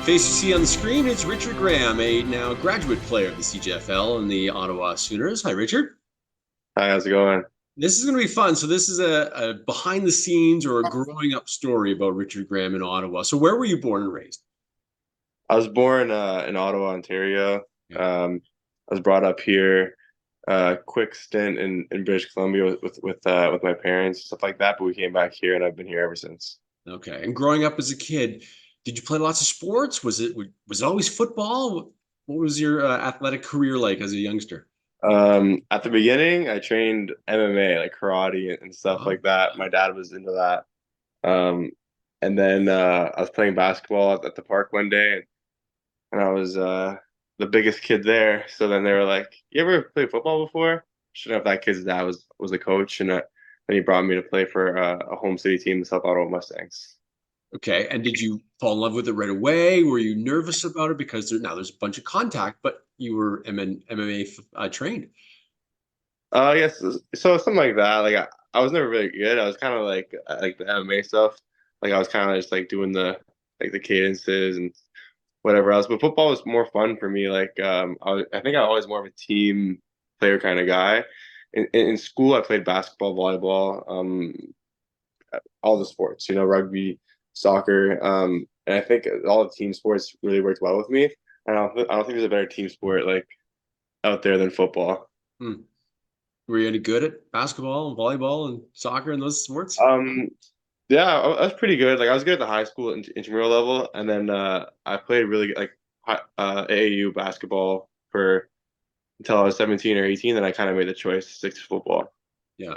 face you see on the screen, it's Richard Graham, a now graduate player of the CJFL and the Ottawa Sooners. Hi, Richard. Hi, how's it going? This is going to be fun. So this is a behind the scenes or a growing up story about Richard Graham in Ottawa. So where were you born and raised? I was born in Ottawa, Ontario. Yeah. I was brought up here. Quick stint in British Columbia with my parents, stuff like that. But we came back here, and I've been here ever since. Okay. And growing up as a kid, did you play lots of sports? Was it always football? What was your athletic career like as a youngster? At the beginning, I trained MMA, like karate and stuff Oh, like that. My dad was into that. Um, and then I was playing basketball at the park one day, and I was the biggest kid there. So then they were like, "You ever played football before?" Sure enough, that kid's dad was a coach, and then he brought me to play for a home city team, the South Ottawa Mustangs. okay. And did you fall in love with it right away? Were you nervous about it because there's a bunch of contact, but you were MMA trained? Yes, so something like that. Like I was never really good. I was kind of like the MMA stuff. Like I was kind of just like doing the cadences and whatever else. But football was more fun for me. Like I think I was always more of a team player kind of guy. In school, I played basketball, volleyball, all the sports. Rugby, soccer. And I think all the team sports really worked well with me. And I don't think there's a better team sport like out there than football. Hmm. Were you any good at basketball and volleyball and soccer and those sports? Um, yeah, I was pretty good. Like I was good at the high school intramural level, and then I played really like AAU basketball for until I was 17 or 18. Then I kind of made the choice to stick to football. Yeah.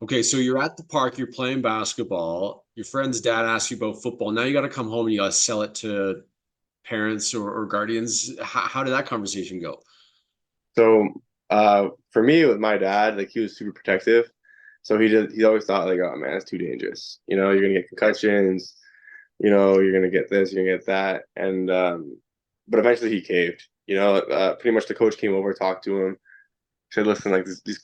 Okay, so you're at the park, you're playing basketball. Your friend's dad asks you about football. Now you got to come home and you got to sell it to parents or guardians. How did that conversation go? So for me with my dad, like he was super protective. So he always thought like, oh man, it's too dangerous. You're gonna get concussions. You're gonna get this, you're gonna get that, and but eventually he caved. Pretty much the coach came over, talked to him, said, "Listen, like these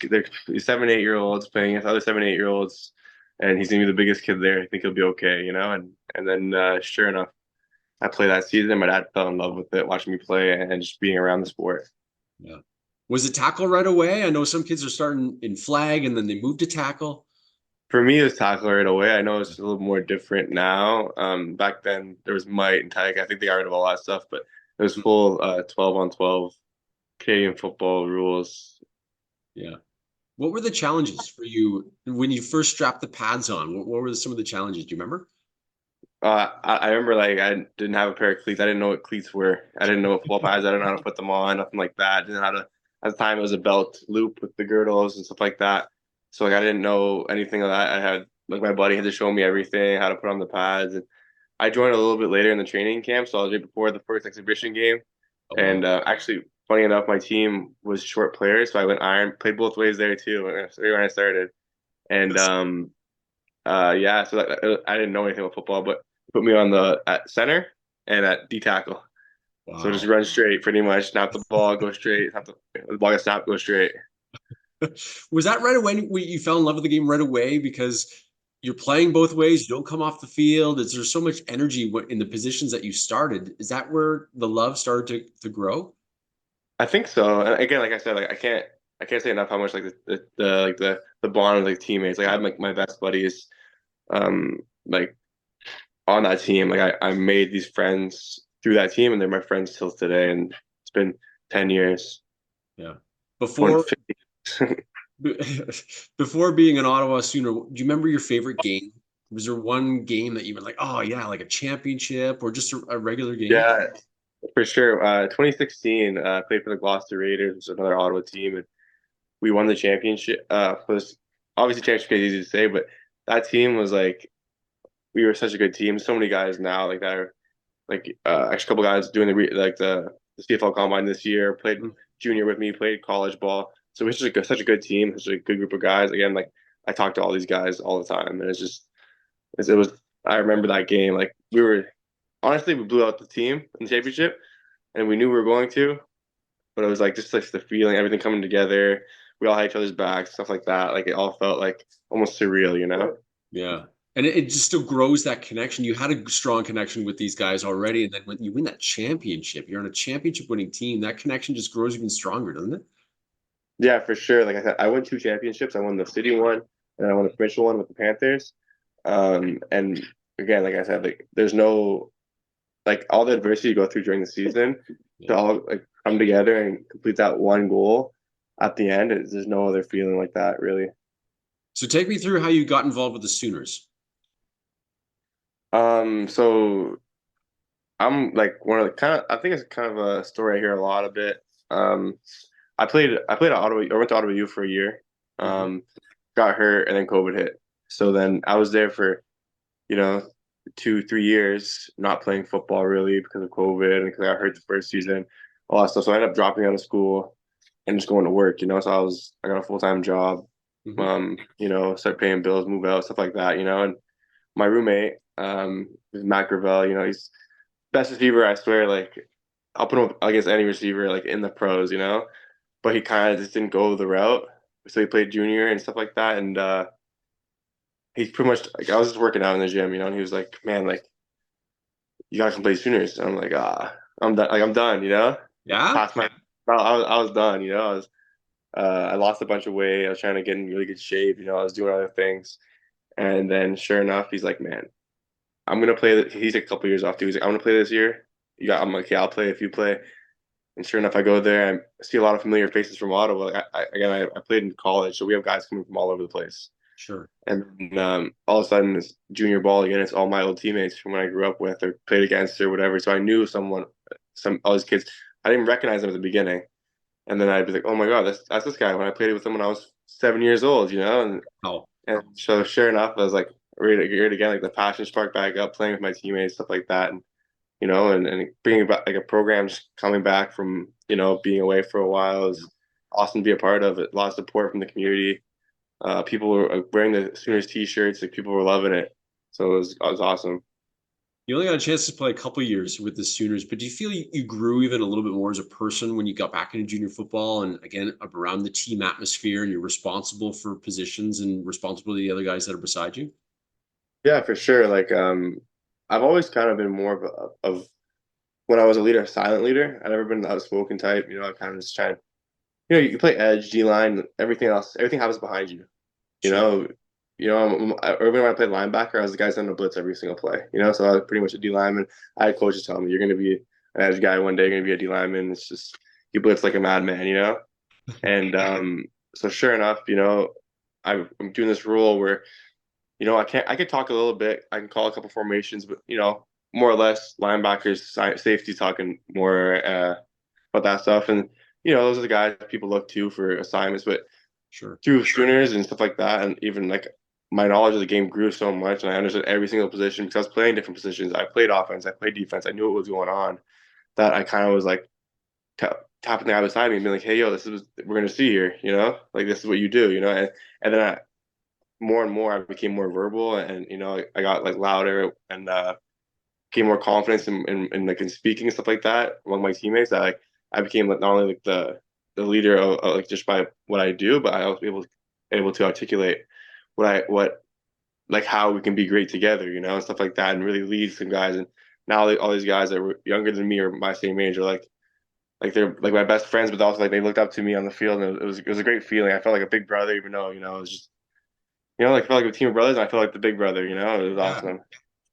7, 8 year olds playing with other 7, 8 year olds, and he's gonna be the biggest kid there. I think he'll be okay, And then sure enough, I played that season. My dad fell in love with it, watching me play and just being around the sport. Yeah. Was it tackle right away? I know some kids are starting in flag and then they move to tackle. For me, it was tackle right away. I know it's a little more different now. Back then there was might and tag. I think they got rid of a lot of stuff, but it was full 12 on 12 Canadian football rules. Yeah. What were the challenges for you when you first strapped the pads on? What were some of the challenges? Do you remember? I remember like I didn't have a pair of cleats. I didn't know what cleats were. I didn't know what football pads. I didn't know how to put them on. Nothing like that. I didn't know how to. At the time, it was a belt loop with the girdles and stuff like that. So like I didn't know anything of that. I had like my buddy had to show me everything, how to put on the pads. And I joined a little bit later in the training camp, so I was right before the first exhibition game. Oh, And wow. actually, funny enough, my team was short players, so I went iron, played both ways there too when I started. And yeah, so I didn't know anything about football, but put me on the at center and at D tackle. So just Wow. run straight, pretty much. Snap the ball, go straight. Snap the ball gets snapped, go straight. Was that right away when you fell in love with the game right away because you're playing both ways, you don't come off the field? Is there so much energy in the positions that you started? Is that where the love started to grow? I think so. And again, like I said, like I can't say enough how much like the bond of like teammates. Like I have like my best buddies, like on that team. Like I made these friends through that team, and they're my friends till today. And it's been 10 years, Yeah. going Before 50. before being an Ottawa Sooner, do you remember your favorite game? Was there one game that you were like, oh yeah, like a championship or just a regular game? Yeah, for sure. 2016, I played for the Gloucester Raiders, which is another Ottawa team, and we won the championship. For this, obviously, championship is easy to say, but that team was like we were such a good team. So many guys now like that are like actually a couple guys doing the CFL Combine this year. Played Mm. junior with me, played college ball. So it's just such a good team, such a good group of guys. Again, like I talk to all these guys all the time, and it was. I remember that game. Like we were honestly we blew out the team in the championship, and we knew we were going to, but it was like just like the feeling, everything coming together. We all had each other's backs, stuff like that. Like it all felt like almost surreal. Yeah. And it just still grows that connection. You had a strong connection with these guys already, and then when you win that championship, you're on a championship winning team. That connection just grows even stronger, doesn't it? Yeah, for sure. Like I said, I won two championships. I won the city one, and I won the provincial one with the Panthers. And again, like I said, like there's no like all the adversity you go through during the season Yeah. to all like come together and complete that one goal at the end. There's no other feeling like that, really. So take me through how you got involved with the Sooners. So I'm like one of the kind of I think it's kind of a story I hear a lot of it. Um, I played at Ottawa. I went to Ottawa U for a year. Mhm. Um, got hurt and then COVID hit. So then I was there for you know 2 3 years not playing football really because of COVID and because I got hurt the first season, all that stuff. So I ended up dropping out of school and just going to work. So I got a full-time job. Mhm. Start paying bills, move out, stuff like that. And my roommate, is Matt Gravel. He's best receiver, I swear. Like I'll put him against any receiver, like in the pros. But he kind of just didn't go the route. So he played junior and stuff like that, and he's pretty much like I was just working out in the gym, and he was like, "Man, like you gotta come play Sooners." And I'm like, I'm done. Like I'm done. Yeah. Past my, I was done. I lost a bunch of weight. I was trying to get in really good shape. I was doing other things, and then sure enough, he's like, "Man, I'm gonna play." He's like a couple years off too. He's like, "I'm gonna play this year." I'm like, "Yeah, I'll play if you play." And sure enough, I go there. I see a lot of familiar faces from Ottawa. Like I played in college, so we have guys coming from all over the place. Sure. And all of a sudden, it's junior ball again. It's all my old teammates from when I grew up with or played against or whatever. So I knew all these kids. I didn't recognize them at the beginning, and then I'd be like, "Oh my God, that's this guy." When I played with him when I was 7 years old, Oh, and so sure enough, I was like ready to get it again, like the passion sparked back up, playing with my teammates, stuff like that, and bringing back like a program just coming back from being away for a while is awesome to be a part of. It, a lot of support from the community. People were wearing the Sooners t-shirts. Like people were loving it. So it was awesome. you only got a chance to play a couple years with the Sooners, but do you feel you grew even a little bit more as a person when you got back into junior football and again around the team atmosphere and you're responsible for positions and responsible to the other guys that are beside you? Yeah, for sure. Like I've always kind of been more of when I was a leader, a silent leader. I've never been the outspoken type. I kind of just try. You play edge, D line, everything else. Everything happens behind you. You Sure. know, Even when I played linebacker, I was the guy sending a blitz every single play. So I was pretty much a D lineman. I had coaches tell me, "You're going to be an edge guy one day. You're going to be a D lineman." It's just you blitz like a madman. And so sure enough, I'm doing this rule where I could talk a little bit. I can call a couple formations, but more or less linebackers, safety talking more about that stuff. And those are the guys people look to for assignments. But Sure. through Sooners and stuff like that, and even like my knowledge of the game grew so much, and I understood every single position because I was playing different positions. I played offense, I played defense. I knew what was going on. That I kind of was like tapping the guy beside me and being like, "Hey, yo, this is what we're gonna see here. Like this is what you do. And then more and more, I became more verbal, and I got like louder and gained more confidence in like in speaking and stuff like that among my teammates. That like I became like not only like the leader of like just by what I do, but I was able to articulate what like how we can be great together, and stuff like that, and really lead some guys. And now all these guys that were younger than me or my same age are like they're like my best friends, but also like they looked up to me on the field, and it was a great feeling. I felt like a big brother, even though it was just like I felt like a team of brothers. And I felt like the big brother. It was Yeah. awesome.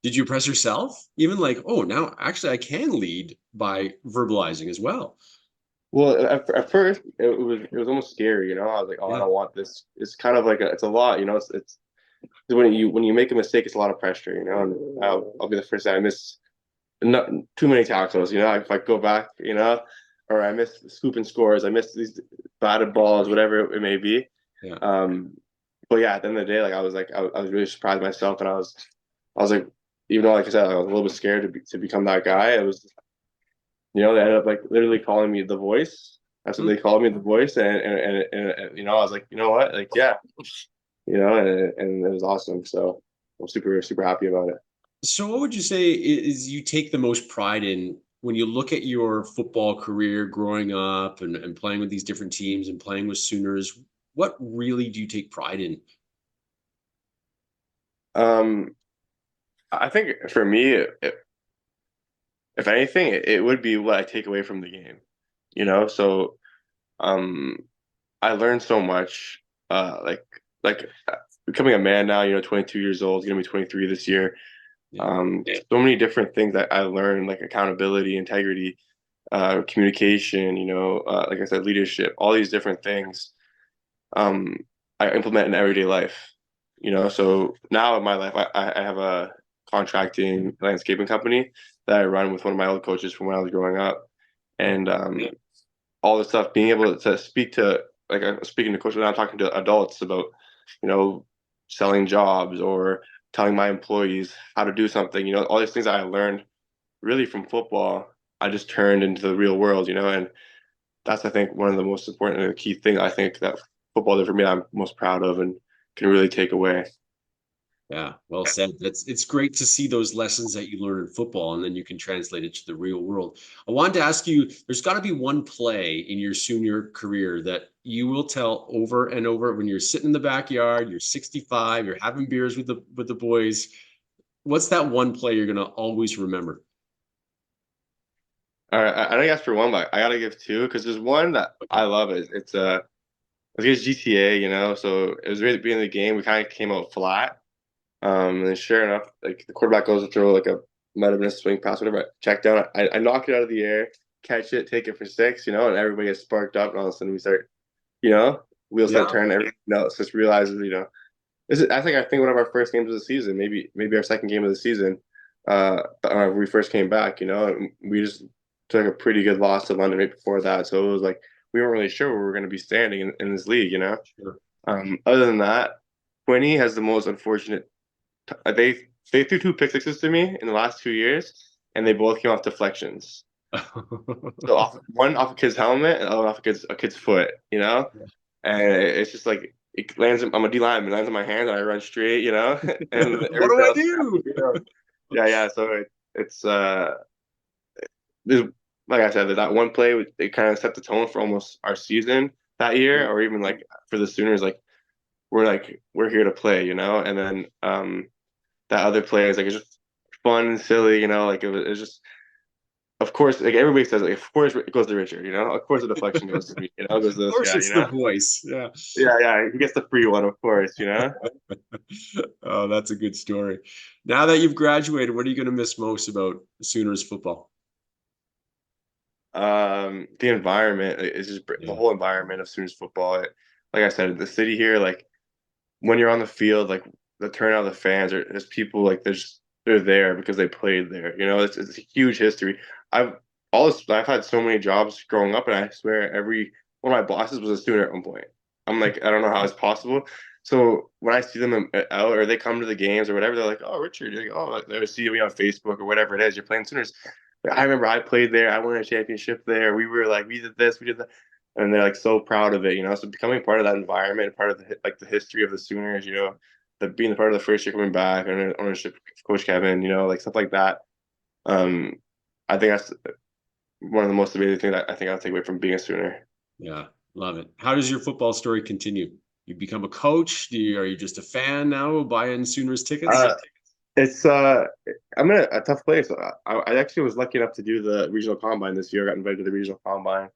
Did you press yourself? Even like, oh, now actually I can lead by verbalizing as well. Well, at first it was almost scary. I was like, oh, I Yeah. don't want this. It's kind of like it's a lot. It's when you make a mistake, it's a lot of pressure. And I'll be the first that I miss not too many tackles. If I go back, or I miss scooping scores, I miss these batted balls, whatever it may be. Yeah. Um, but yeah, at the end of the day, I was really surprised myself, and I was like, even though like I said, I was a little bit scared to become that guy. It was, they ended up like literally calling me the voice. That's what Hmm. they called me, the voice, and I was like, you know what, like yeah, and it was awesome. So I'm super super happy about it. So what would you say is you take the most pride in when you look at your football career growing up and playing with these different teams and playing with Sooners? What really do you take pride in? Um, I think for me, if anything, it would be what I take away from the game. So um, I learned so much. Like becoming a man now. 22 years old, gonna be 23 this year. Yeah. So many different things that I learned, like accountability, integrity, communication. Like I said, leadership. All these different things. Um, I implement in everyday life. So now in my life, I have a contracting landscaping company that I run with one of my old coaches from when I was growing up, and all this stuff, being able to speak to, like, I'm speaking to coaches now, I'm talking to adults about, you know, selling jobs or telling my employees how to do something. All these things that I learned really from football, I just turned into the real world. And that's, I think, one of the most important and key thing I think that football did for me that I'm most proud of and can really take away. Yeah, well said. It's great to see those lessons that you learn in football and then you can translate it to the real world. I wanted to ask you, there's got to be one play in your senior career that you will tell over and over when you're sitting in the backyard, you're 65, you're having beers with the boys. What's that one play you're going to always remember? All right, I think that's for one, but I gotta give two because there's one that I Okay. love. It's I think it's GTA. So it was really being in the game. We kind of came out flat. And sure enough, like the quarterback goes to throw like a might have been a swing pass, whatever. Check down. I knock it out of the air, catch it, take it for six. And everybody gets sparked up, and all of a sudden we start, you know, wheels start Yeah. turning. Everything else just realizes, this is. I think one of our first games of the season, maybe our second game of the season. We first came back, and we just took a pretty good loss to London right before that. So it was like we weren't really sure where we were going to be standing in this league. Sure. Other than that, Quinny has the most unfortunate. They threw two pick sixes to me in the last 2 years, and they both came off deflections. So one off a kid's helmet and the other off a kid's foot. And it's just like it lands. I'm a D lineman, lands on my hands, and I run straight. And What do everybody I else. do? Yeah, yeah. So it's there's, like I said, that one play it kind of set the tone for almost our season that year, or even like for the Sooners, we're here to play, and then that other play is like it's just fun and silly, like it's just of course like everybody says like of course it goes to Richard, of course the deflection goes to me, it goes to Of this course, guy, it's the voice. Yeah. yeah, yeah, he gets the free one, of course. Oh, that's a good story. Now that you've graduated, what are you going to miss most about Sooners football? The environment is just the Yeah. whole environment of Sooners football. Like I said, the city here, like when you're on the field, like the turnout of the fans, there's people like they're there because they played there. It's a huge history. I've I've had so many jobs growing up, and I swear every one of my bosses was a student at one point. I'm like, I don't know how it's possible. So when I see them out or they come to the games or whatever, they're like, "Oh, Richard," you're like, "Oh, they see me on Facebook or whatever it is. You're playing Sooners." I remember I played there. I won a championship there. We were like, we did this, we did that, and they're like so proud of it. So becoming part of that environment, part of the history of the Sooners, the being the part of the first year coming back, and ownership of Coach Kevin, like stuff like that. Um, I think that's one of the most amazing things that I think I'll take away from being a Sooner. Yeah, love it. How does your football story continue? You become a coach? Are you just a fan now, buying Sooners tickets? Uh, it's I'm in a tough place. I actually was lucky enough to do the regional combine this year. I got invited to the regional combine,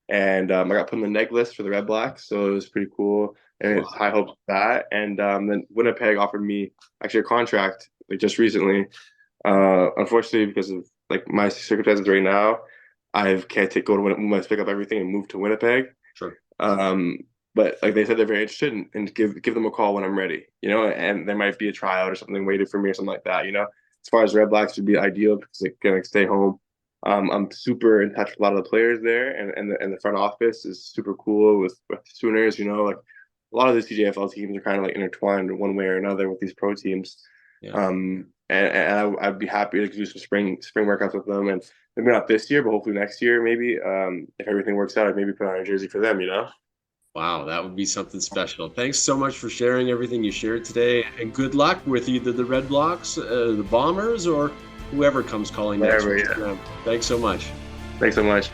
and I got put in the neg list for the Red Blacks, so it was pretty cool. And it's Wow. high hopes for that. And then Winnipeg offered me actually a contract like just recently. Unfortunately, because of like my circumstances right now, I can't go to Winnipeg, pick up everything and move to Winnipeg. Sure. Um, but like they said, they're very interested and give them a call when I'm ready. And there might be a tryout or something waited for me or something like that. As far as Red Blacks would be ideal because they can like stay home. I'm super in touch with a lot of the players there, and the front office is super cool with Sooners. Like a lot of the CJFL teams are kind of like intertwined one way or another with these pro teams. Yeah. And I'd be happy to do some spring workouts with them, and maybe not this year, but hopefully next year, maybe if everything works out, I'd maybe put on a jersey for them. Wow, that would be something special. Thanks so much for sharing everything you shared today, and good luck with either the Red Blocks, the Bombers, or whoever comes calling next. Whatever. Yeah. Thanks so much. Thanks so much.